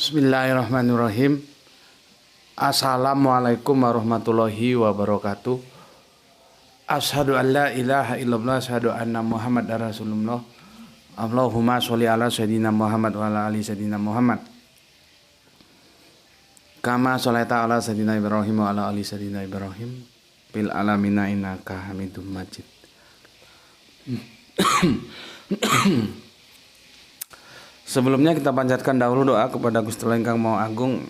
Bismillahirrahmanirrahim. Assalamualaikum warahmatullahi wabarakatuh. Asyhadu an la ilaha illallah, asyhadu anna Muhammadar Rasulullah. Allahumma sholli ala sayyidina Muhammad wa ala ali sayyidina Muhammad. Kama sholaita ala sayyidina Ibrahim wa ala ali sayyidina Ibrahim fil alamina innaka Hamidum Majid. Sebelumnya kita panjatkan dahulu doa kepada Gusti Allah Ingkang Maha Agung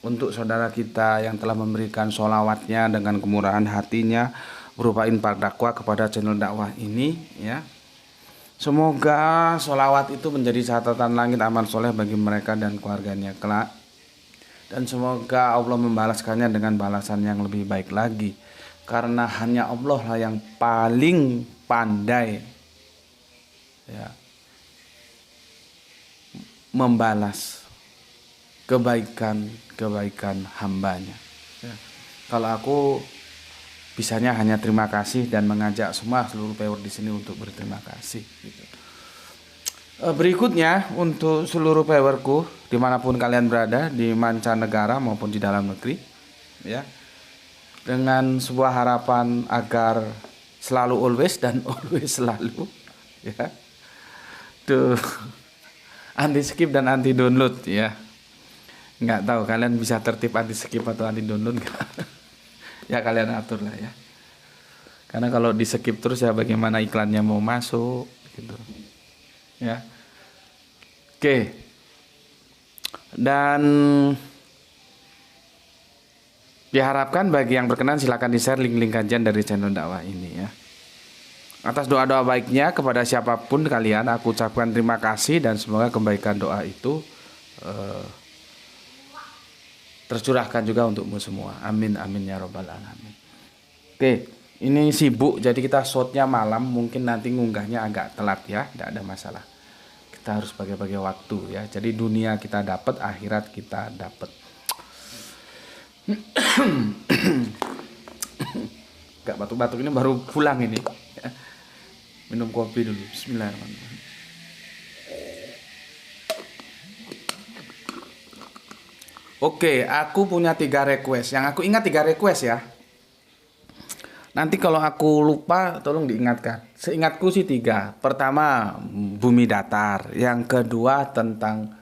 untuk saudara kita yang telah memberikan sholawatnya dengan kemurahan hatinya berupa infak dakwah kepada channel dakwah ini, ya. Semoga sholawat itu menjadi catatan langit amal soleh bagi mereka dan keluarganya kelak, dan semoga Allah membalaskannya dengan balasan yang lebih baik lagi, karena hanya Allah lah yang paling pandai, ya, membalas kebaikan hambanya, ya. Kalau aku bisanya hanya terima kasih dan mengajak semua seluruh viewer di sini untuk berterima kasih, gitu. Berikutnya untuk seluruh viewerku dimanapun kalian berada, di mancanegara maupun di dalam negeri, ya, dengan sebuah harapan agar selalu always dan always selalu, ya, tuh anti skip dan anti download, ya. Nggak tahu kalian bisa tertib anti skip atau anti download nggak? Ya kalian atur lah, ya. Karena kalau di skip terus ya bagaimana iklannya mau masuk, gitu, ya. Oke. Dan diharapkan bagi yang berkenan silakan di-share link-link kajian dari channel dakwah ini, ya. Atas doa-doa baiknya kepada siapapun kalian, aku ucapkan terima kasih dan semoga kebaikan doa itu tercurahkan juga untukmu semua. Amin amin ya robbal alamin. Oke, ini sibuk jadi kita shotnya malam, mungkin nanti ngunggahnya agak telat, ya, tidak ada masalah. Kita harus bagi-bagi waktu, ya. Jadi dunia kita dapat, akhirat kita dapat. Gak batuk-batuk, ini baru pulang ini. Minum kopi dulu. Bismillahirrahmanirrahim. Oke, aku punya 3 request. Yang aku ingat 3 request, ya. Nanti kalau aku lupa tolong diingatkan. Seingatku sih 3. Pertama bumi datar. Yang kedua tentang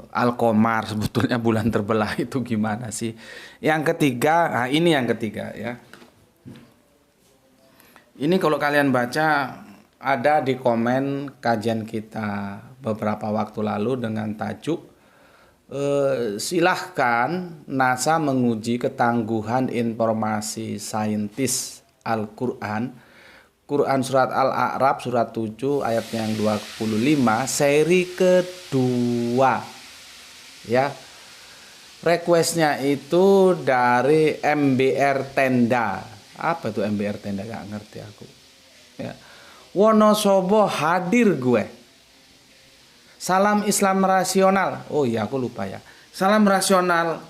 Al-Qamar, sebetulnya bulan terbelah itu gimana sih. Yang ketiga, nah ini yang ketiga, ya. Ini kalau kalian baca ada di komen kajian kita beberapa waktu lalu dengan tajuk silahkan NASA menguji ketangguhan informasi saintis Al-Quran. Quran surat Al-A'raf surat 7 ayat yang 25 seri kedua, ya. Requestnya itu dari MBR Tenda. Apa itu MBR Tenda? Gak ngerti aku, ya. Wonosobo hadir gue. Salam Islam rasional. Oh iya aku lupa, ya. Salam rasional.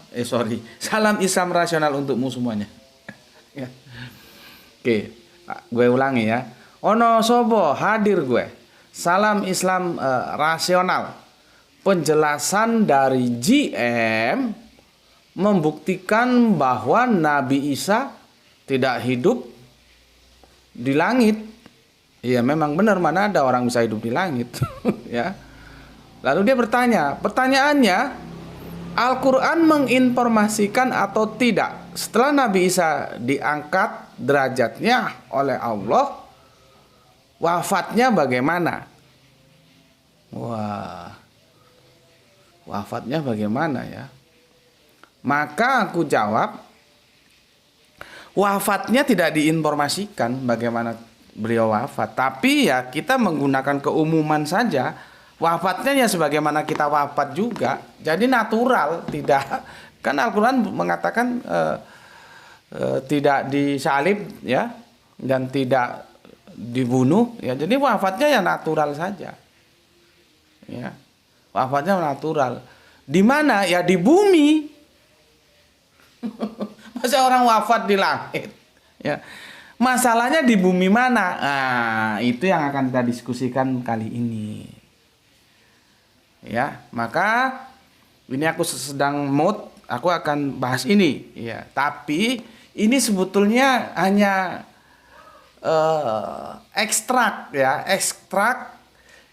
Salam Islam rasional untukmu semuanya. Ya. Oke, gue ulangi, ya. Wonosobo hadir gue. Salam Islam rasional. Penjelasan dari GM membuktikan bahwa Nabi Isa tidak hidup di langit. Iya memang benar, mana ada orang bisa hidup di langit. Ya. Lalu dia bertanya, pertanyaannya, Al-Quran menginformasikan atau tidak setelah Nabi Isa diangkat derajatnya oleh Allah, wafatnya bagaimana? Wah, wafatnya bagaimana, ya? Maka aku jawab, wafatnya tidak diinformasikan bagaimana beliau wafat, tapi ya kita menggunakan keumuman saja. Wafatnya ya sebagaimana kita wafat juga, jadi natural, tidak, kan Al-Quran mengatakan tidak disalib, ya, dan tidak dibunuh, ya, jadi wafatnya ya natural saja, ya, wafatnya natural. Di mana? Ya di bumi. Masa orang wafat di langit, ya. Masalahnya di bumi mana? Nah, itu yang akan kita diskusikan kali ini. Ya, maka Ini aku sedang mood, aku akan bahas ini, ya. Tapi ini sebetulnya hanya ekstrak, ya, ekstrak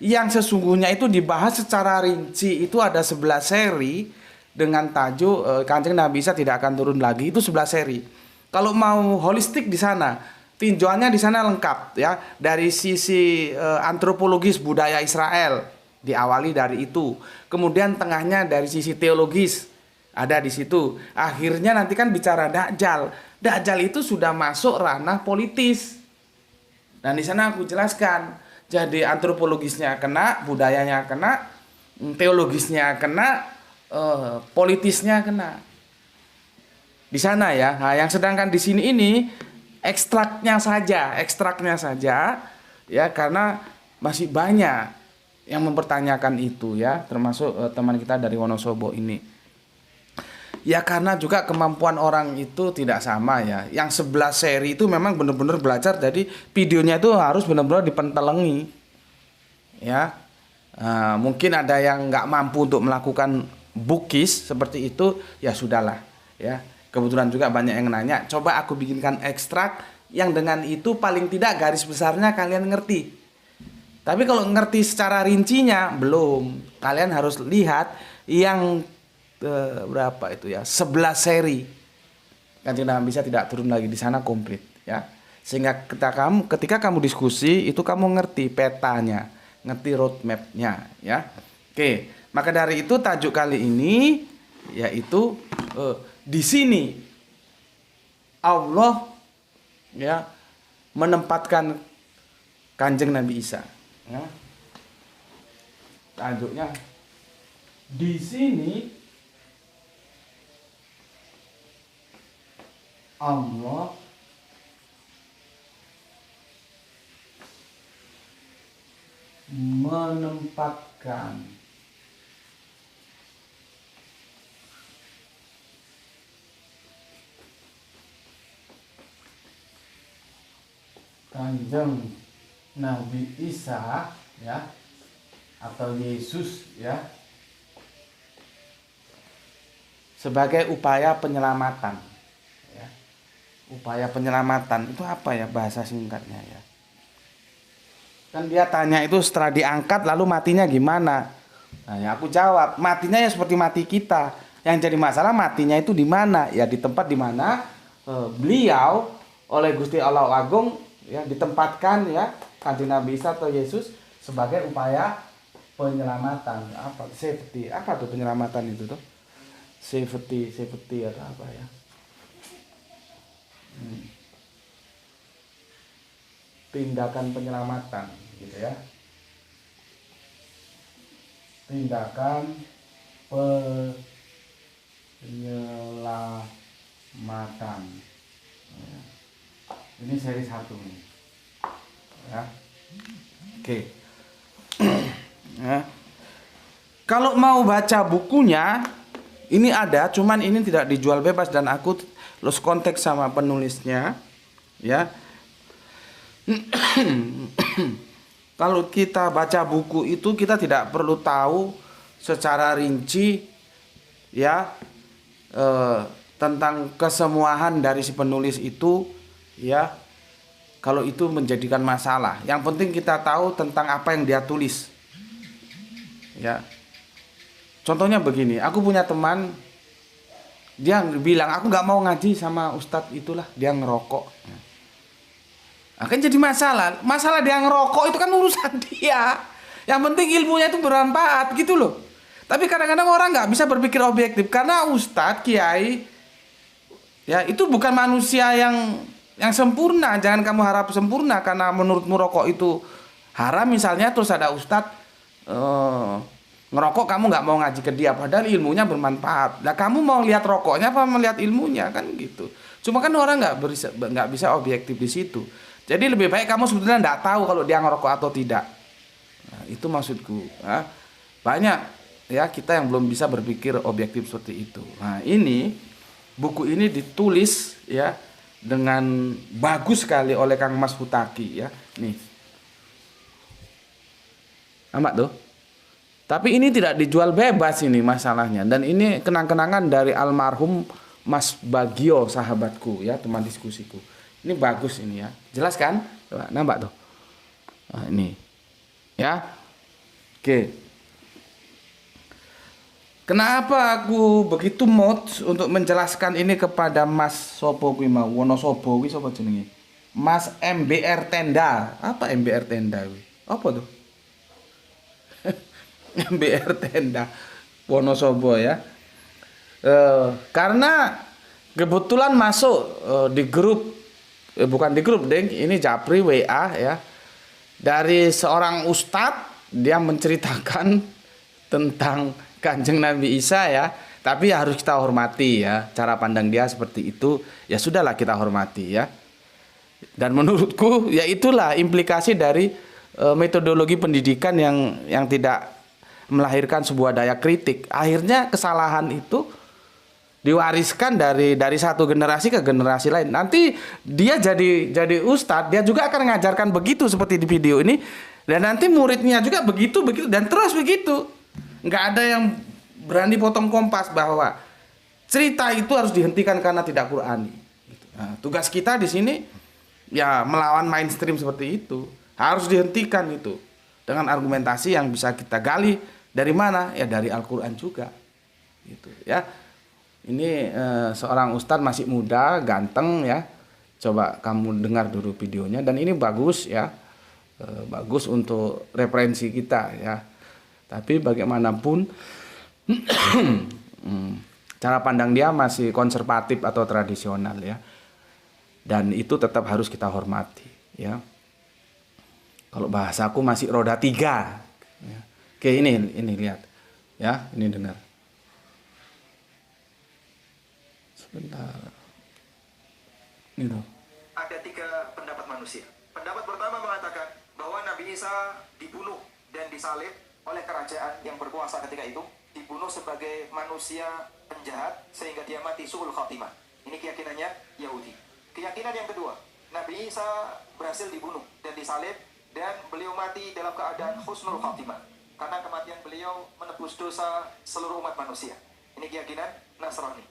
yang sesungguhnya itu dibahas secara rinci. Itu ada 11 seri dengan tajuk Kanjeng Nabi Isa tidak akan turun lagi. Itu 11 seri. Kalau mau holistik di sana, tinjauannya di sana lengkap, ya. Dari sisi antropologis budaya Israel diawali dari itu. Kemudian tengahnya dari sisi teologis ada di situ. Akhirnya nanti kan bicara Dajjal. Dajjal itu sudah masuk ranah politis. Dan di sana aku jelaskan, jadi antropologisnya kena, budayanya kena, teologisnya kena, politisnya kena. Di sana ya. Nah, yang sedangkan di sini ini ekstraknya saja, ya, karena masih banyak yang mempertanyakan itu, ya, termasuk teman kita dari Wonosobo ini. Ya karena juga kemampuan orang itu tidak sama, ya. Yang 11 seri itu memang benar-benar belajar, jadi videonya itu harus benar-benar dipentelengi, ya. Mungkin ada yang nggak mampu untuk melakukan bukis seperti itu, ya sudahlah, ya. Kebetulan juga banyak yang nanya, coba aku bikinkan ekstrak yang dengan itu paling tidak garis besarnya kalian ngerti. Tapi kalau ngerti secara rincinya belum, kalian harus lihat yang berapa itu, ya, 11 seri Kanjeng Nabi Isa tidak turun lagi, di sana komplit, ya. Sehingga ketika kamu diskusi itu kamu ngerti petanya, ngerti roadmapnya, ya. Oke, maka dari itu tajuk kali ini yaitu di sini Allah, ya, menempatkan Kanjeng Nabi Isa, ya. Tajuknya di sini Allah menempatkan Kanjeng Nabi Isa, ya, atau Yesus, ya, sebagai upaya penyelamatan. Upaya penyelamatan itu apa ya bahasa singkatnya, ya? Kan dia tanya itu setelah diangkat lalu matinya gimana? Nah, ya aku jawab, matinya ya seperti mati kita. Yang jadi masalah matinya itu di mana? Ya di tempat di mana beliau oleh Gusti Allah Agung, ya, ditempatkan, ya, Kanjeng Nabi Isa atau Yesus sebagai upaya penyelamatan. Apa safety? Apa tuh penyelamatan itu tuh? Safety atau apa, ya? Tindakan penyelamatan, gitu, ya. Tindakan penyelamatan. Ini seri 1 nih, ya. Oke. Ya. Kalau mau baca bukunya ini ada, cuman ini tidak dijual bebas dan aku lost kontak sama penulisnya, ya. Kalau kita baca buku itu kita tidak perlu tahu secara rinci, ya, tentang kesemuahan dari si penulis itu, ya. Kalau itu menjadikan masalah, yang penting kita tahu tentang apa yang dia tulis, ya. Contohnya begini, aku punya teman, dia bilang aku nggak mau ngaji sama ustadz itulah, dia ngerokok. Akan jadi masalah dia ngerokok itu kan urusan dia. Yang penting ilmunya itu bermanfaat, gitu loh. Tapi kadang-kadang orang nggak bisa berpikir objektif karena ustadz, kiai, ya, itu bukan manusia yang sempurna. Jangan kamu harap sempurna karena menurutmu rokok itu haram misalnya, terus ada ustadz ngerokok kamu nggak mau ngaji ke dia padahal ilmunya bermanfaat. Lah kamu mau lihat rokoknya apa melihat ilmunya, kan gitu. Cuma kan orang nggak bisa objektif di situ. Jadi lebih baik kamu sebetulnya nggak tahu kalau dia ngerokok atau tidak. Nah, itu maksudku. Nah, banyak, ya, kita yang belum bisa berpikir objektif seperti itu. Nah, ini buku ini ditulis, ya, dengan bagus sekali oleh Kang Mas Hutaki, ya. Nih. Amat tuh. Tapi ini tidak dijual bebas ini masalahnya. Dan ini kenang-kenangan dari almarhum Mas Bagio, sahabatku ya, teman diskusiku. Ini bagus ini ya. Jelas kan? Coba nampak tuh. Nah, ini. Ya. Oke. Kenapa aku begitu mod untuk menjelaskan ini kepada Mas Sopo kuwi mau? Wonosobo kuwi sapa jenenge? Mas MBR Tenda. Apa MBR Tenda kuwi? Apa tuh? MBR Tenda Wonosobo ya. Karena kebetulan masuk di grup, bukan di grup deng, ini Japri WA ya, dari seorang ustadz. Dia menceritakan tentang Kanjeng Nabi Isa ya, tapi harus kita hormati ya, cara pandang dia seperti itu, ya sudahlah kita hormati ya. Dan menurutku ya itulah implikasi dari metodologi pendidikan yang tidak melahirkan sebuah daya kritik. Akhirnya kesalahan itu diwariskan dari satu generasi ke generasi lain. Nanti dia jadi ustadz, dia juga akan mengajarkan begitu seperti di video ini. Dan nanti muridnya juga begitu dan terus begitu. Nggak ada yang berani potong kompas bahwa cerita itu harus dihentikan karena tidak Qur'ani. Nah, tugas kita di sini ya melawan mainstream seperti itu. Harus dihentikan itu dengan argumentasi yang bisa kita gali. Dari mana? Ya dari Al-Quran juga. Gitu ya. Ini seorang ustadz masih muda, ganteng ya. Coba kamu dengar dulu videonya. Dan ini bagus ya. Bagus untuk referensi kita ya. Tapi bagaimanapun cara pandang dia masih konservatif atau tradisional ya. Dan itu tetap harus kita hormati ya. Kalau bahasaku masih roda 3 ya. Oke, ini lihat ya, ini dengar sebentar ini tuh. Ada 3 pendapat manusia. Pendapat pertama mengatakan bahwa Nabi Isa dibunuh dan disalib oleh kerajaan yang berkuasa ketika itu, dibunuh sebagai manusia penjahat sehingga dia mati su'ul khatimah. Ini keyakinannya Yahudi. Keyakinan yang kedua, Nabi Isa berhasil dibunuh dan disalib dan beliau mati dalam keadaan husnul khatimah, karena kematian beliau menebus dosa seluruh umat manusia. Ini keyakinan Nasrani.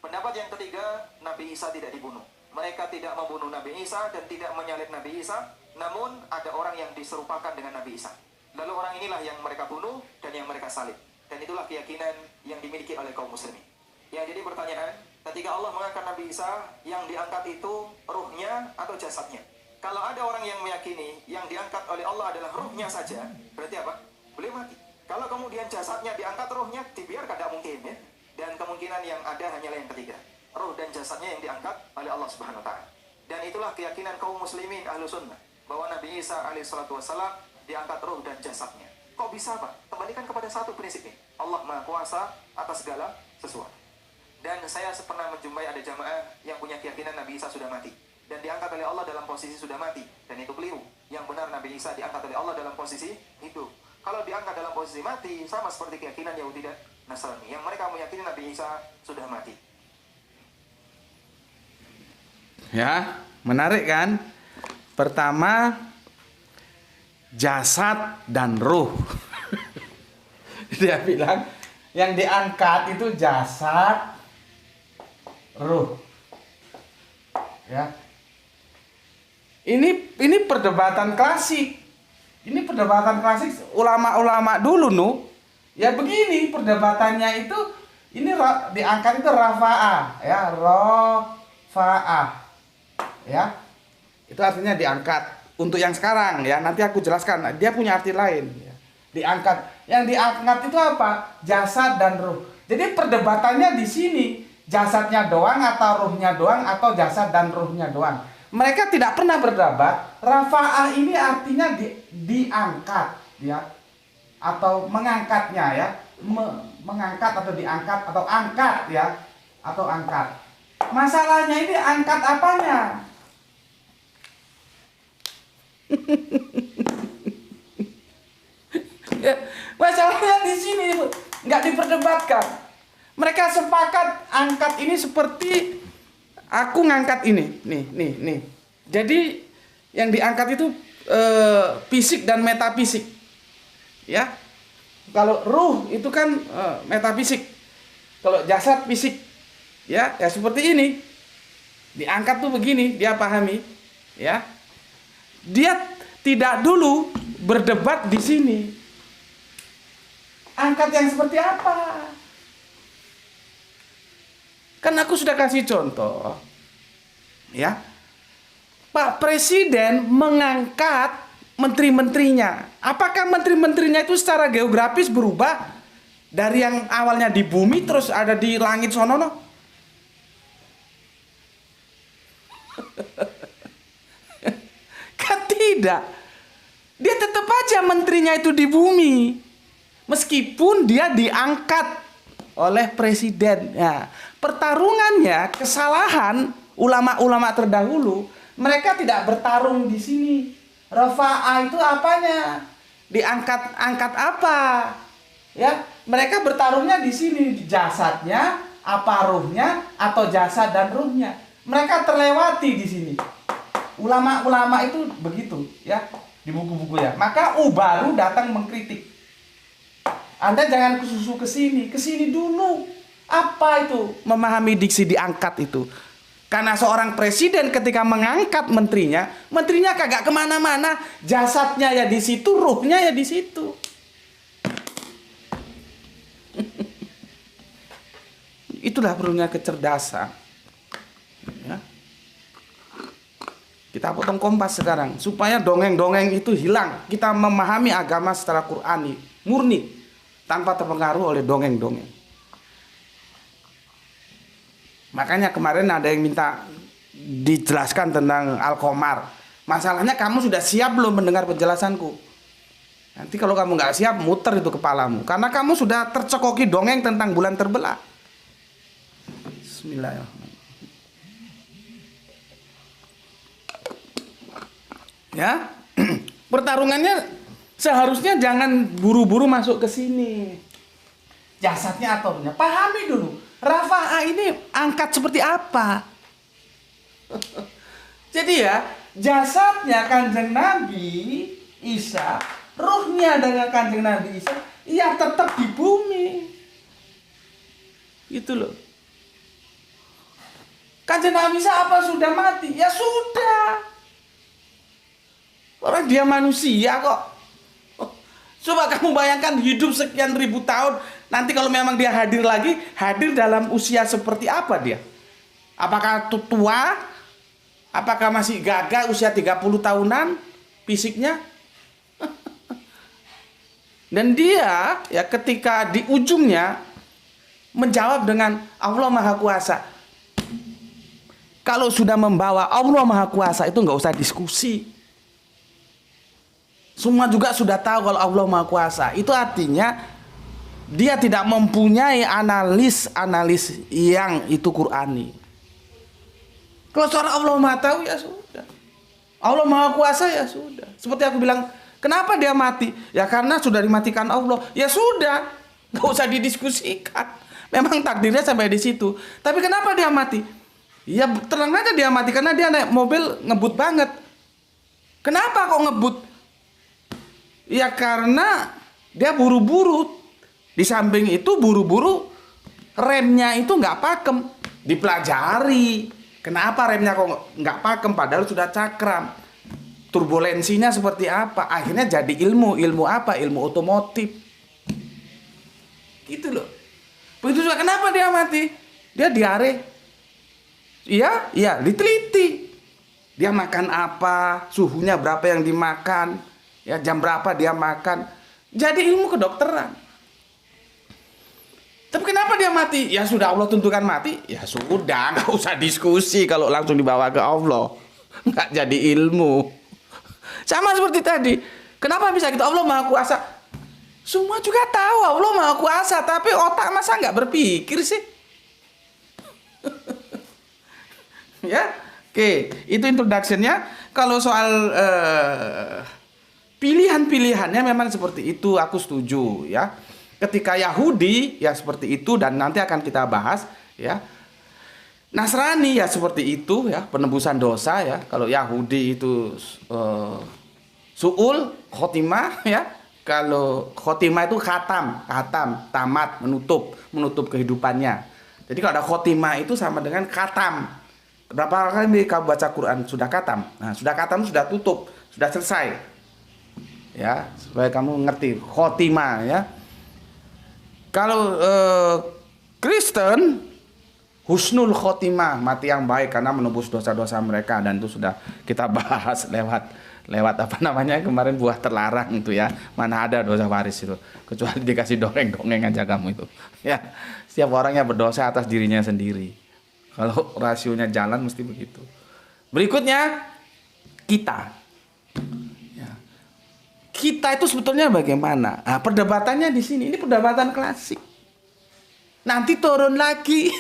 Pendapat yang ketiga, Nabi Isa tidak dibunuh. Mereka tidak membunuh Nabi Isa dan tidak menyalib Nabi Isa, namun ada orang yang diserupakan dengan Nabi Isa. Lalu orang inilah yang mereka bunuh dan yang mereka salib. Dan itulah keyakinan yang dimiliki oleh kaum muslimin. Yang jadi pertanyaan, ketika Allah mengangkat Nabi Isa, yang diangkat itu ruhnya atau jasadnya? Kalau ada orang yang meyakini yang diangkat oleh Allah adalah ruhnya saja, berarti apa? Beliau mati. Kalau kemudian jasadnya diangkat, ruhnya dibiarkan, tidak mungkin ya. Dan kemungkinan yang ada hanyalah yang ketiga, ruh dan jasadnya yang diangkat oleh Allah Subhanahu wa Ta'ala. Dan itulah keyakinan kaum muslimin ahlu sunnah, bahwa Nabi Isa alaihissalatu wassalam diangkat ruh dan jasadnya. Kok bisa Pak? Kembalikan kepada satu prinsip ini, Allah Maha Kuasa atas segala sesuatu. Dan saya pernah menjumpai ada jamaah yang punya keyakinan Nabi Isa sudah mati dan diangkat oleh Allah dalam posisi sudah mati, dan itu keliru. Yang benar Nabi Isa diangkat oleh Allah dalam posisi hidup. Kalau diangkat dalam posisi mati, sama seperti keyakinan Yahudi dan Nasrani, yang mereka meyakini Nabi Isa sudah mati. Ya, menarik kan? Pertama, jasad dan ruh. Dia bilang yang diangkat itu jasad, ruh. Ya. Ini perdebatan klasik. Ini perdebatan klasik ulama-ulama dulu Ya begini perdebatannya itu, ini diangkat itu rafa'ah ya, rafa'ah. Ya. Itu artinya diangkat. Untuk yang sekarang ya, nanti aku jelaskan. Dia punya arti lain ya. Diangkat. Yang diangkat itu apa? Jasad dan ruh. Jadi perdebatannya di sini, jasadnya doang atau ruhnya doang, atau jasad dan ruhnya doang. Mereka tidak pernah berdebat. Rafa'ah ini artinya diangkat ya, atau mengangkatnya ya, mengangkat atau diangkat atau angkat ya, atau angkat. Masalahnya ini angkat apanya? Masalahnya di sini nggak diperdebatkan. Mereka sepakat angkat ini seperti aku ngangkat ini, nih. Jadi yang diangkat itu fisik dan metafisik, ya. Kalau ruh itu kan metafisik. Kalau jasad fisik. Ya seperti ini. Diangkat tuh begini, dia pahami, ya. Dia tidak dulu berdebat di sini. Angkat yang seperti apa? Kan aku sudah kasih contoh. Ya. Pak Presiden mengangkat menteri-menterinya. Apakah menteri-menterinya itu secara geografis berubah dari yang awalnya di bumi terus ada di langit sono? Kan tidak. Dia tetap aja menterinya itu di bumi. Meskipun dia diangkat oleh presiden. Ya, pertarungannya, kesalahan ulama-ulama terdahulu, mereka tidak bertarung di sini. Rafa'a itu apanya? Diangkat-angkat apa? Ya, mereka bertarungnya di sini, di jasadnya, apa ruhnya, atau jasad dan ruhnya. Mereka terlewati di sini. Ulama-ulama itu begitu, ya, di buku-buku ya. Maka baru datang mengkritik. Anda jangan kesusu ke sini dulu. Apa itu memahami diksi diangkat itu? Karena seorang presiden ketika mengangkat menterinya kagak kemana-mana, jasadnya ya di situ, ruhnya ya di situ. Itulah perlunya kecerdasan. Ya. Kita potong kompas sekarang supaya dongeng-dongeng itu hilang. Kita memahami agama secara Qur'ani, murni, tanpa terpengaruh oleh dongeng-dongeng. Makanya kemarin ada yang minta dijelaskan tentang Al-Qamar. Masalahnya kamu sudah siap belum mendengar penjelasanku? Nanti kalau kamu nggak siap, muter itu kepalamu. Karena kamu sudah tercekoki dongeng tentang bulan terbelah. Bismillahirrahmanirrahim. Ya, pertarungannya seharusnya jangan buru-buru masuk ke sini. Jasadnya atau ruhnya, pahami dulu. Rafa'a ini angkat seperti apa? Jadi ya, jasadnya Kanjeng Nabi Isa, ruhnya dengan Kanjeng Nabi Isa, ya tetap di bumi. Gitu loh. Kanjeng Nabi Isa apa sudah mati? Ya sudah. Orang dia manusia kok. Coba kamu bayangkan hidup sekian ribu tahun. Nanti kalau memang dia hadir lagi, hadir dalam usia seperti apa dia? Apakah tua? Apakah masih gagah usia 30 tahunan fisiknya? Dan dia ya ketika di ujungnya menjawab dengan Allah Maha Kuasa. Kalau sudah membawa Allah Maha Kuasa itu nggak usah diskusi. Semua juga sudah tahu kalau Allah Maha Kuasa. Itu artinya dia tidak mempunyai analis yang itu Qur'ani. Kalau seorang Allah Maha tahu ya sudah. Allah Maha Kuasa ya sudah. Seperti aku bilang, kenapa dia mati? Ya karena sudah dimatikan Allah. Ya sudah, nggak usah didiskusikan. Memang takdirnya sampai di situ. Tapi kenapa dia mati? Ya tenang aja dia mati karena dia naik mobil ngebut banget. Kenapa kok ngebut? Ya karena dia buru-buru. Di samping itu buru-buru remnya itu nggak pakem. Dipelajari. Kenapa remnya kok nggak pakem padahal sudah cakram. Turbulensinya seperti apa. Akhirnya jadi ilmu. Ilmu apa? Ilmu otomotif. Gitu loh. Begitu juga kenapa dia mati? Dia diare. Iya diteliti. Dia makan apa? Suhunya berapa yang dimakan? Ya jam berapa dia makan? Jadi ilmu kedokteran. Tapi kenapa dia mati? Ya sudah Allah tentukan mati. Ya sudah, nggak usah diskusi kalau langsung dibawa ke Allah. Nggak jadi ilmu. Sama seperti tadi. Kenapa bisa gitu? Allah Maha Kuasa. Semua juga tahu Allah Maha Kuasa, tapi otak masa nggak berpikir sih? Ya, oke. Itu introduction-nya. Kalau soal pilihan-pilihannya memang seperti itu, aku setuju ya. Ketika Yahudi ya seperti itu dan nanti akan kita bahas ya. Nasrani ya seperti itu ya, penebusan dosa ya. Kalau Yahudi itu su'ul khotimah ya, Kalau khotimah itu khatam, tamat, menutup kehidupannya. Jadi kalau ada khotimah itu sama dengan khatam. Berapa kali kamu baca Quran sudah khatam? Nah, sudah khatam sudah tutup, sudah selesai. Ya, supaya kamu ngerti khotimah ya. Kalau Kristen husnul khotimah, mati yang baik karena menebus dosa-dosa mereka, dan itu sudah kita bahas lewat apa namanya kemarin, buah terlarang itu ya. Mana ada dosa waris itu, kecuali dikasih dongeng aja kamu itu. Ya, setiap orangnya berdosa atas dirinya sendiri. Kalau rasionya jalan mesti begitu. Berikutnya kita. Ya. Kita itu sebetulnya bagaimana? Nah, perdebatannya di sini. Ini perdebatan klasik. Nanti turun lagi.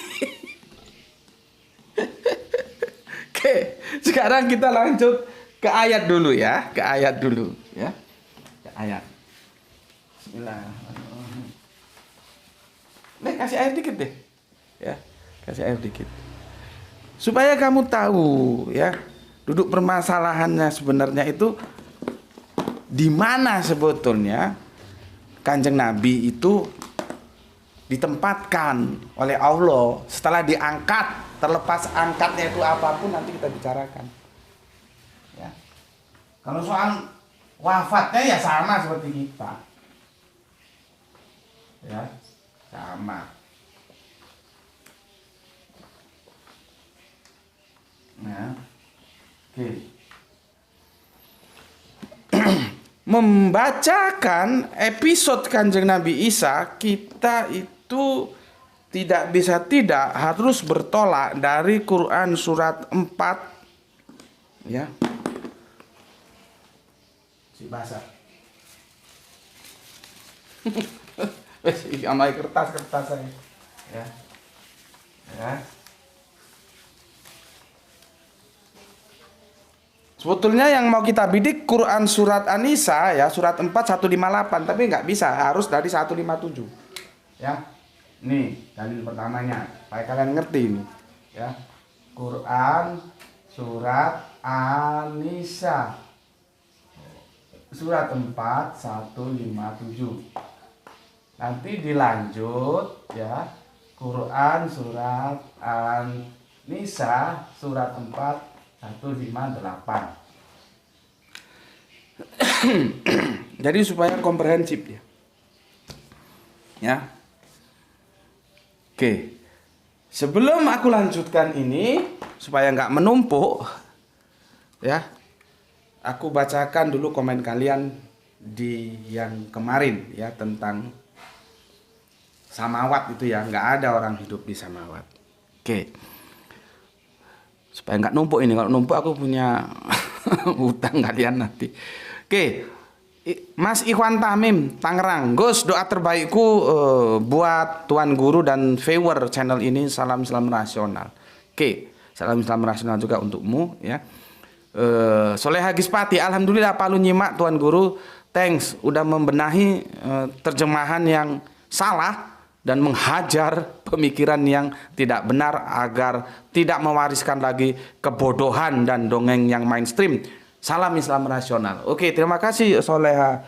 Oke, sekarang kita lanjut ke ayat dulu ya, ke ayat. Bismillahirrahmanirrahim. Nih, kasih air dikit deh. Ya, kasih air dikit. Supaya kamu tahu ya, duduk permasalahannya sebenarnya itu di mana sebetulnya Kanjeng Nabi itu ditempatkan oleh Allah setelah diangkat. Terlepas angkatnya itu apapun nanti kita bicarakan. Ya. Kalau soal wafatnya ya sama seperti kita. Ya, sama. Nah, oke. Membacakan episode Kanjeng Nabi Isa, kita itu tidak bisa tidak harus bertolak dari Quran surat 4 ya. Si basah. Wes amai kertas saya. Ya. Ya. Sebetulnya yang mau kita bidik Quran surat An-Nisa ya, surat 4 158, tapi nggak bisa, harus dari 157. Ya. Nih, dalil pertamanya, supaya kalian ngerti ini, ya. Quran surat An-Nisa. Surat 4 157. Nanti dilanjut ya. Quran surat An-Nisa surat 4 158. Jadi supaya komprehensif ya. Ya. Oke, sebelum aku lanjutkan ini supaya nggak menumpuk, ya, aku bacakan dulu komen kalian di yang kemarin ya tentang samawat itu ya, nggak ada orang hidup di samawat. Oke, supaya nggak numpuk ini, kalau numpuk aku punya utang kalian nanti. Oke. Mas Ikhwan Tamim, Tangerang. Gus, doa terbaikku buat Tuan Guru dan viewer channel ini. Salam Islam Rasional. Oke, salam Islam Rasional juga untukmu ya. Soleha Gispati, alhamdulillah Palu nyimak Tuan Guru. Thanks, udah membenahi terjemahan yang salah dan menghajar pemikiran yang tidak benar agar tidak mewariskan lagi kebodohan dan dongeng yang mainstream. Salam Islam Rasional. Oke, terima kasih Soleha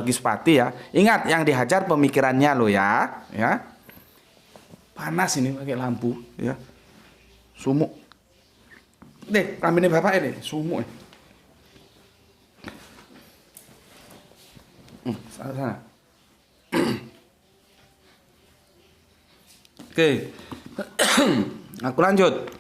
Gispati ya. Ingat yang dihajar pemikirannya lo ya. Ya. Panas ini pakai lampu ya. Sumuk. Deh, kambingnya bapak ini sumuk. Sana. Oke. Aku lanjut.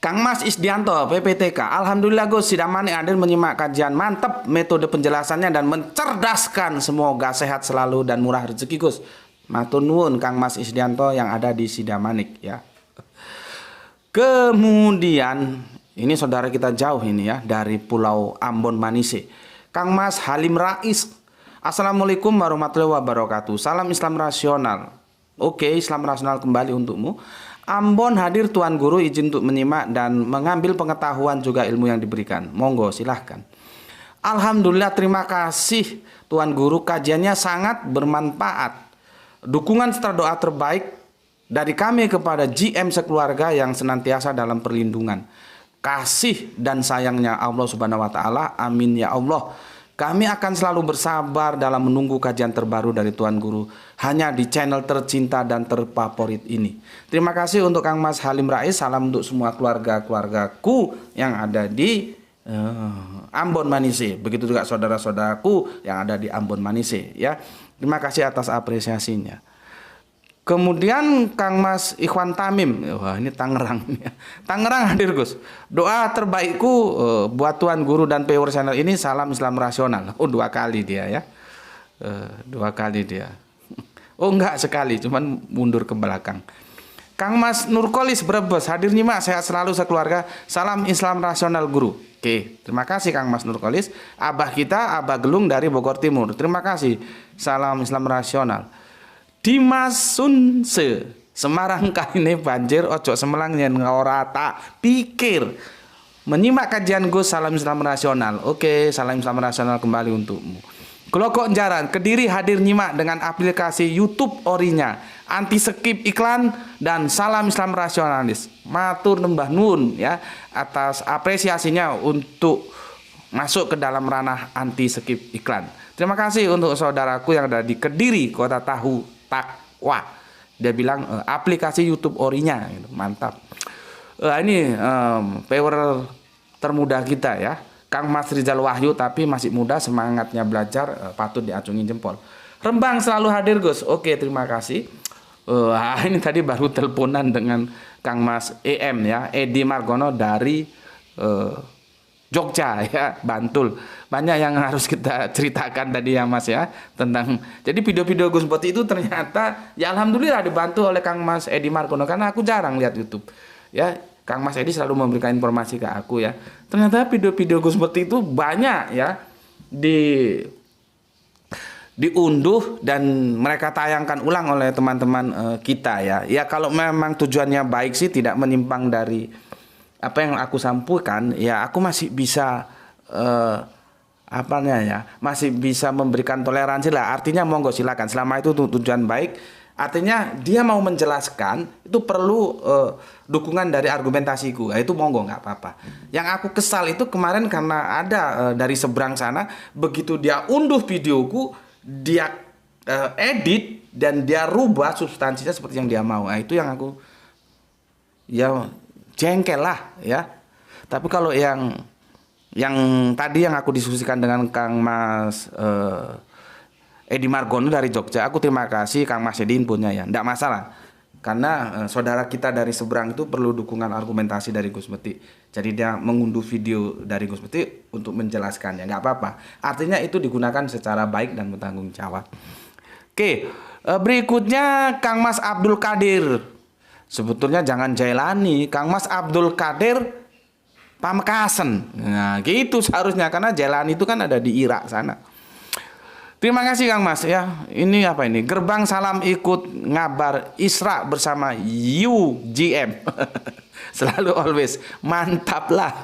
Kang Mas Isdianto, PPTK. Alhamdulillah Gus, Sidamani hadir menyimak kajian. Mantep metode penjelasannya dan mencerdaskan. Semoga sehat selalu dan murah rezeki Gus. Matur nuwun Kang Mas Isdianto yang ada di Sidamanik ya. Kemudian ini saudara kita jauh ini ya, dari Pulau Ambon Manise. Kang Mas Halim Rais. Assalamualaikum warahmatullahi wabarakatuh. Salam Islam Rasional. Oke, Islam Rasional kembali untukmu. Ambon hadir Tuan Guru, izin untuk menyimak dan mengambil pengetahuan juga ilmu yang diberikan. Monggo silahkan. Alhamdulillah, terima kasih Tuan Guru, kajiannya sangat bermanfaat. Dukungan serta doa terbaik dari kami kepada GM sekeluarga yang senantiasa dalam perlindungan kasih dan sayangnya Allah Subhanahu wa taala. Amin ya Allah. Kami akan selalu bersabar dalam menunggu kajian terbaru dari Tuan Guru hanya di channel tercinta dan terfavorit ini. Terima kasih untuk Kang Mas Halim Rais. Salam untuk semua keluarga-keluargaku yang ada di Ambon Manise. Begitu juga saudara-saudaraku yang ada di Ambon Manise ya. Terima kasih atas apresiasinya. Kemudian Kang Mas Ikhwan Tamim, wah ini Tangerang, Tangerang hadir Gus. Doa terbaikku buat Tuan Guru dan viewer channel ini, salam Islam rasional. Oh 2 kali dia ya, 2 kali dia. Oh enggak sekali, cuman mundur ke belakang. Kang Mas Nurkolis Brebes hadir nyimak, sehat selalu sekeluarga. Salam Islam rasional Guru. Oke, terima kasih Kang Mas Nurkolis. Abah kita, Abah Gelung dari Bogor Timur. Terima kasih. Salam Islam rasional. Dimas Sunse Semarang kali ini banjir ojo semelang yang ora tak pikir. Menyimak kajian Gus, salam Islam rasional. Oke, salam Islam rasional kembali untukmu. Glokok Jaran Kediri hadir nyimak dengan aplikasi YouTube Orinya, anti skip iklan dan salam Islam rasionalis. Matur nembah nun ya atas apresiasinya untuk masuk ke dalam ranah anti skip iklan. Terima kasih untuk saudaraku yang ada di Kediri, Kota Tahu Takwa. Dia bilang aplikasi YouTube Orinya gitu. Mantap. Ini viewer termuda kita ya, Kang Mas Rizal Wahyu, tapi masih muda, semangatnya belajar, patut diacungi jempol. Rembang selalu hadir Gus. Oke, terima kasih. Ini tadi baru teleponan dengan Kang Mas EM ya, Edi Margono dari Jogja ya, Bantul. Banyak yang harus kita ceritakan tadi ya Mas ya, tentang jadi video-video Gus Poti itu ternyata ya alhamdulillah dibantu oleh Kang Mas Edi Margono, karena aku jarang lihat YouTube ya. Kang Mas Edi selalu memberikan informasi ke aku ya. Ternyata video-video Gus Poti itu banyak ya diunduh dan mereka tayangkan ulang oleh teman-teman kita ya. Ya kalau memang tujuannya baik sih, tidak menyimpang dari apa yang aku sampaikan, ya aku masih bisa masih bisa memberikan toleransi lah. Artinya monggo silakan, selama itu tujuan baik. Artinya dia mau menjelaskan itu perlu dukungan dari argumentasiku, itu monggo nggak apa-apa. Yang aku kesal itu kemarin karena ada dari seberang sana, begitu dia unduh videoku, dia edit dan dia rubah substansinya seperti yang dia mau. Nah, itu yang aku ya jengkel lah ya. Tapi kalau yang tadi yang aku diskusikan dengan Kang Mas Edi Margono dari Jogja, aku terima kasih Kang Mas Edi infonya ya, enggak masalah. Karena saudara kita dari seberang itu perlu dukungan argumentasi dari Gus Meti. Jadi dia mengunduh video dari Gus Meti untuk menjelaskannya, enggak apa-apa. Artinya itu digunakan secara baik dan bertanggung jawab. Oke, berikutnya Kang Mas Abdul Kadir. Sebetulnya jangan Jailani, Kang Mas Abdul Kadir Pamekasan. Nah, gitu seharusnya, karena Jailani itu kan ada di Irak sana. Terima kasih Kang Mas ya. Ini apa ini? Gerbang salam ikut ngabar Isra bersama UGM. Selalu always. Mantap lah.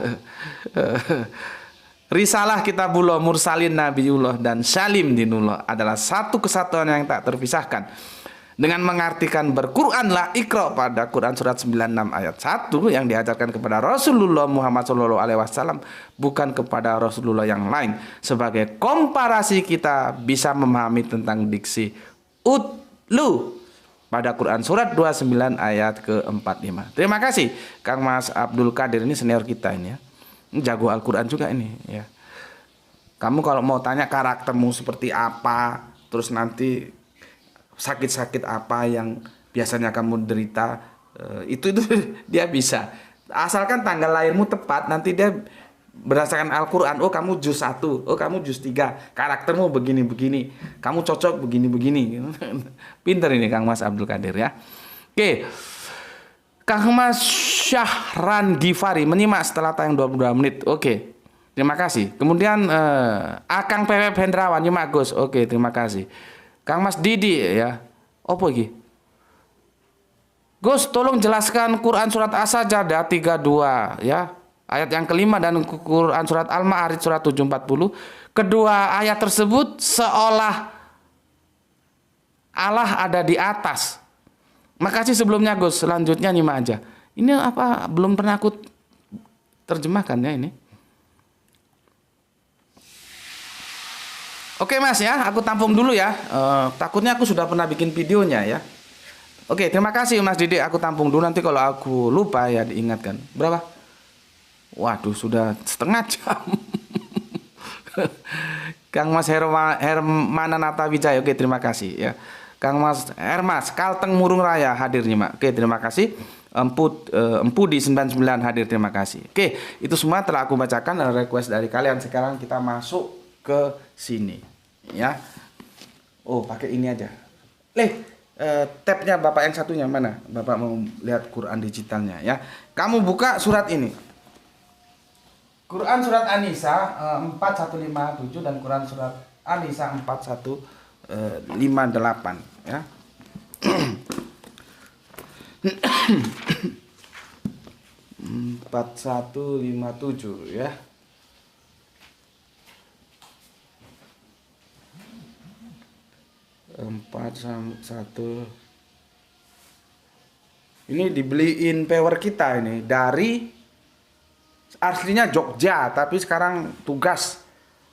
Risalah Kitabullah, Mursalin Nabiullah dan Salim Dinullah adalah satu kesatuan yang tak terpisahkan. Dengan mengartikan berquranlah Iqra pada Quran surat 96 ayat 1 yang diajarkan kepada Rasulullah Muhammad SAW, bukan kepada Rasulullah yang lain. Sebagai komparasi kita bisa memahami tentang diksi utlu pada Quran surat 29 ayat ke-45. Terima kasih Kang Mas Abdul Kadir, ini senior kita ini ya. Ini jago Al-Quran juga ini ya. Kamu kalau mau tanya karaktermu seperti apa, terus nanti sakit-sakit apa yang biasanya kamu derita, itu dia bisa. Asalkan tanggal lahirmu tepat, nanti dia berdasarkan Al-Quran, oh kamu juz 1, oh kamu juz 3, karaktermu begini-begini, kamu cocok begini-begini. Pinter ini Kang Mas Abdul Kadir ya. Oke, Kang Mas Syahran Gifari menyimak setelah tayang 22 menit. Oke, terima kasih. Kemudian Akang Pepep Hendrawan nyimak Gus. Oke, terima kasih. Kang Mas Didi ya. Apa lagi? Gus, tolong jelaskan Quran surat As-Sajdah 32 ya. Ayat yang kelima dan Quran surat Al-Ma'arij surat 740. Kedua ayat tersebut seolah Allah ada di atas. Makasih sebelumnya Gus. Selanjutnya nyimak aja. Ini apa? Belum pernah aku terjemahkan ya ini. Oke Mas ya, aku tampung dulu ya. Takutnya aku sudah pernah bikin videonya ya. Oke, terima kasih Mas Didik. Aku tampung dulu, nanti kalau aku lupa ya diingatkan. Berapa? Waduh, sudah setengah jam. Kang Mas Hermananata Wijaya. Oke, terima kasih ya. Kang Mas Hermas Kalteng Murung Raya hadir nih, Mak. Oke, terima kasih. Empu di 99 hadir, terima kasih. Oke, itu semua telah aku bacakan request dari kalian. Sekarang kita masuk ke sini ya. Oh, pakai ini aja. Tabnya Bapak yang satunya mana? Bapak mau lihat Quran digitalnya ya. Kamu buka surat ini. Quran surat An-Nisa 4157 dan Quran surat An-Nisa 4158 ya. 4157 ya. Ini dibeliin pewer kita ini dari aslinya Jogja, tapi sekarang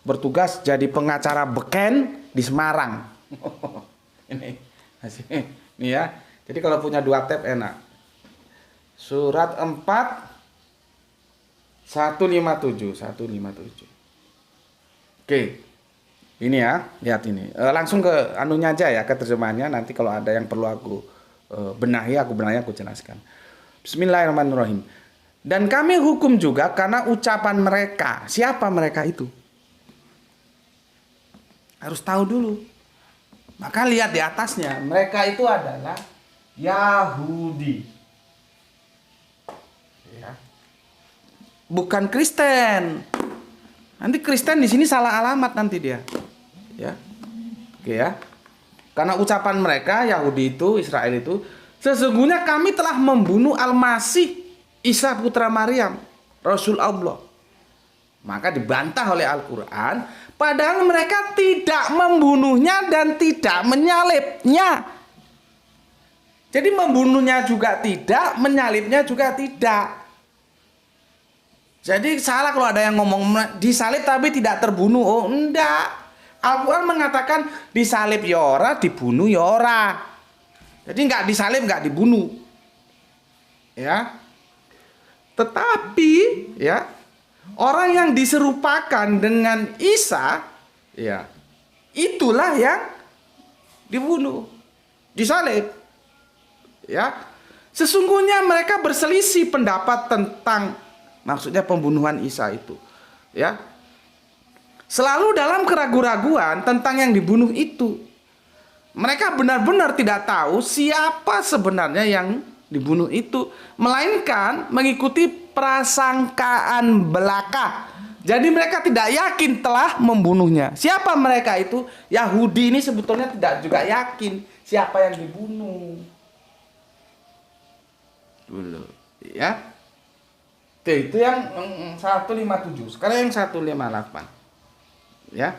bertugas jadi pengacara beken di Semarang. Ini ya. Jadi kalau punya 2 tab enak. Surat 157. Oke. Ini ya, lihat ini. Langsung ke anunya aja ya, ke terjemahannya. Nanti kalau ada yang perlu aku benahi, aku jelaskan. Bismillahirrahmanirrahim. Dan kami hukum juga karena ucapan mereka. Siapa mereka itu? Harus tahu dulu. Maka lihat di atasnya. Mereka itu adalah Yahudi. Ya. Bukan Kristen. Nanti Kristen di sini salah alamat nanti dia. Ya. Oke ya. Karena ucapan mereka Yahudi itu, Israel itu, sesungguhnya kami telah membunuh Al-Masih Isa putra Maryam, Rasul Allah. Maka dibantah oleh Al-Quran, padahal mereka tidak membunuhnya dan tidak menyalibnya. Jadi membunuhnya juga tidak, menyalibnya juga tidak. Jadi salah kalau ada yang ngomong disalib tapi tidak terbunuh. Oh enggak. Al-Quran mengatakan disalib ya ora, dibunuh ya ora. Jadi enggak disalib, enggak dibunuh. Ya. Tetapi ya, orang yang diserupakan dengan Isa, ya, itulah yang dibunuh, disalib. Ya. Sesungguhnya mereka berselisih pendapat tentang maksudnya pembunuhan Isa itu. Ya. Selalu dalam keraguan-raguan tentang yang dibunuh itu. Mereka benar-benar tidak tahu siapa sebenarnya yang dibunuh itu, melainkan mengikuti prasangkaan belaka. Jadi mereka tidak yakin telah membunuhnya. Siapa mereka itu? Yahudi ini sebetulnya tidak juga yakin siapa yang dibunuh. Dulu, ya. Itu yang 157. Sekarang yang 158. Ya.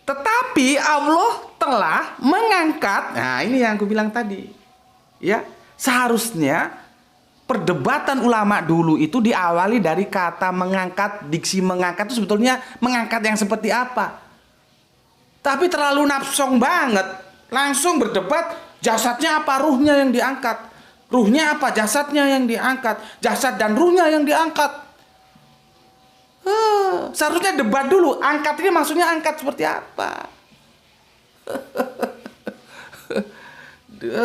Tetapi Allah telah mengangkat. Nah, ini yang aku bilang tadi. Ya, seharusnya perdebatan ulama dulu itu diawali dari kata mengangkat, diksi mengangkat itu sebetulnya mengangkat yang seperti apa. Tapi terlalu nafsong banget. Langsung berdebat, jasadnya apa, ruhnya yang diangkat. Ruhnya apa, jasadnya yang diangkat. Jasad dan ruhnya yang diangkat. Seharusnya debat dulu. Angkat ini maksudnya angkat seperti apa?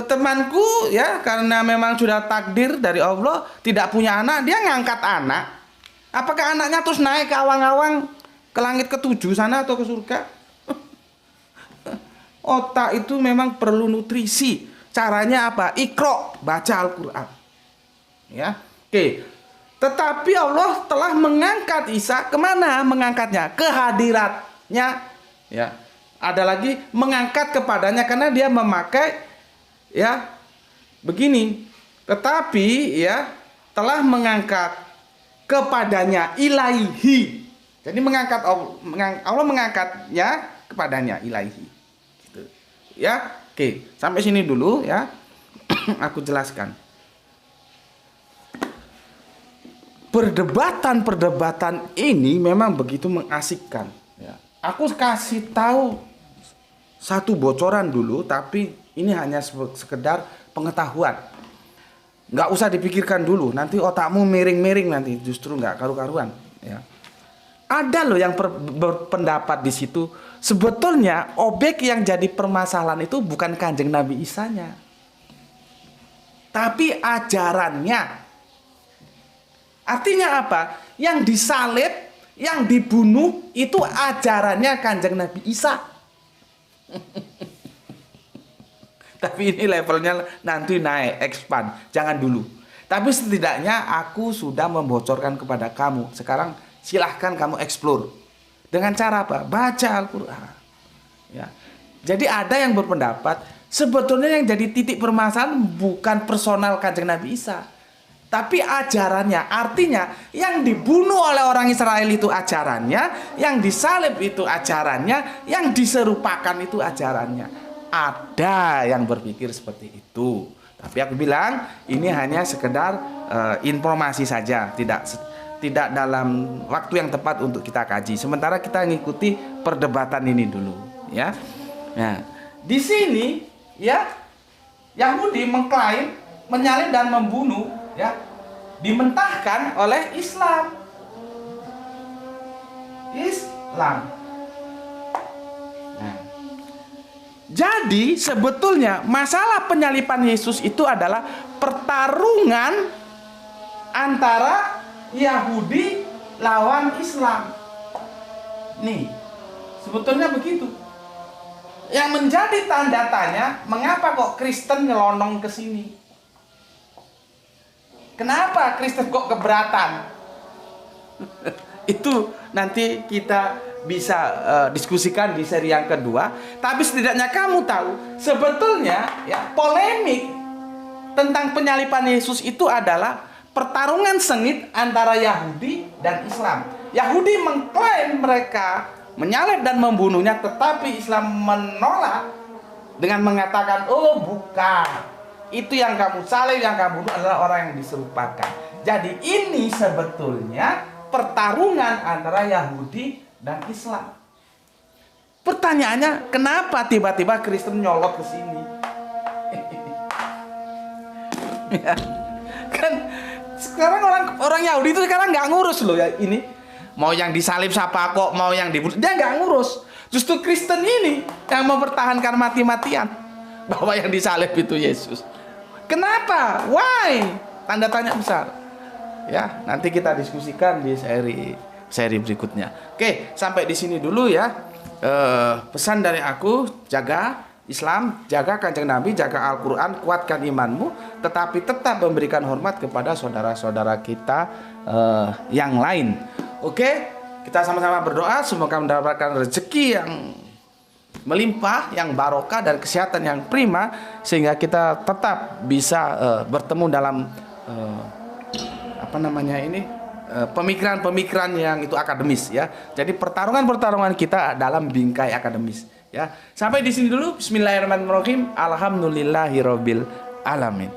Temanku ya, karena memang sudah takdir dari Allah tidak punya anak, dia ngangkat anak. Apakah anaknya terus naik ke awang-awang ke langit ke-7 sana atau ke surga? Otak itu memang perlu nutrisi. Caranya apa? Iqra, baca Al-Quran. Ya, oke. Tetapi Allah telah mengangkat Isa. Kemana mengangkatnya? Ke hadiratnya. Ya. Ada lagi mengangkat kepadanya karena dia memakai ya begini. Tetapi ya telah mengangkat kepadanya ilaihi. Jadi mengangkat Allah mengangkatnya kepadanya ilaihi. Gitu. Ya. Oke, sampai sini dulu ya. Aku jelaskan. Perdebatan ini memang begitu mengasikkan. Ya. Aku kasih tahu satu bocoran dulu, tapi ini hanya sekedar pengetahuan. Nggak usah dipikirkan dulu, nanti otakmu miring-miring nanti, justru nggak karu-karuan. Ya. Ada loh yang berpendapat di situ, sebetulnya objek yang jadi permasalahan itu bukan Kanjeng Nabi Isanya, tapi ajarannya. Artinya apa? Yang disalib, yang dibunuh itu ajarannya Kanjeng Nabi Isa. Tapi ini levelnya nanti naik, expand. Jangan dulu. Tapi setidaknya aku sudah membocorkan kepada kamu. Sekarang silahkan kamu explore. Dengan cara apa? Baca Al-Quran. Ya. Jadi ada yang berpendapat, sebetulnya yang jadi titik permasalahan bukan personal Kanjeng Nabi Isa, tapi ajarannya. Artinya yang dibunuh oleh orang Israel itu ajarannya, yang disalib itu ajarannya, yang diserupakan itu ajarannya. Ada yang berpikir seperti itu. Tapi aku bilang ini hanya sekedar informasi saja, tidak dalam waktu yang tepat untuk kita kaji. Sementara kita ngikuti perdebatan ini dulu, ya. Nah, di sini ya Yahudi mengklaim menyalib dan membunuh, ya, dimentahkan oleh Islam. Nah, jadi sebetulnya masalah penyalipan Yesus itu adalah pertarungan antara Yahudi lawan Islam. Nih, sebetulnya begitu. Yang menjadi tanda tanya, mengapa kok Kristen nyelonong ke sini? Kenapa Kristen kok keberatan? Itu nanti kita bisa diskusikan di seri yang kedua. Tapi setidaknya kamu tahu, sebetulnya ya polemik tentang penyalipan Yesus itu adalah pertarungan sengit antara Yahudi dan Islam. Yahudi mengklaim mereka menyalib dan membunuhnya, tetapi Islam menolak dengan mengatakan, oh bukan, itu yang kamu salib, yang kamu bunuh adalah orang yang diserupakan. Jadi ini sebetulnya pertarungan antara Yahudi dan Islam. Pertanyaannya, kenapa tiba-tiba Kristen nyolot ke sini? Ya, kan sekarang orang Yahudi itu sekarang nggak ngurus loh ya ini. Mau yang disalib siapa kok, mau yang dibunuh, dia nggak ngurus. Justru Kristen ini yang mempertahankan mati-matian bahwa yang disalib itu Yesus. Kenapa? Why? Tanda tanya besar. Ya, nanti kita diskusikan di seri berikutnya. Oke, sampai di sini dulu ya. Pesan dari aku, jaga Islam, jaga Kanjeng Nabi, jaga Al-Quran, kuatkan imanmu, tetapi tetap memberikan hormat kepada saudara-saudara kita yang lain. Oke, kita sama-sama berdoa semoga mendapatkan rezeki yang melimpah, yang barokah dan kesehatan yang prima, sehingga kita tetap bisa bertemu dalam pemikiran-pemikiran yang itu akademis ya. Jadi pertarungan-pertarungan kita dalam bingkai akademis ya. Sampai di sini dulu. Bismillahirrahmanirrahim. Alhamdulillahirabbil alamin.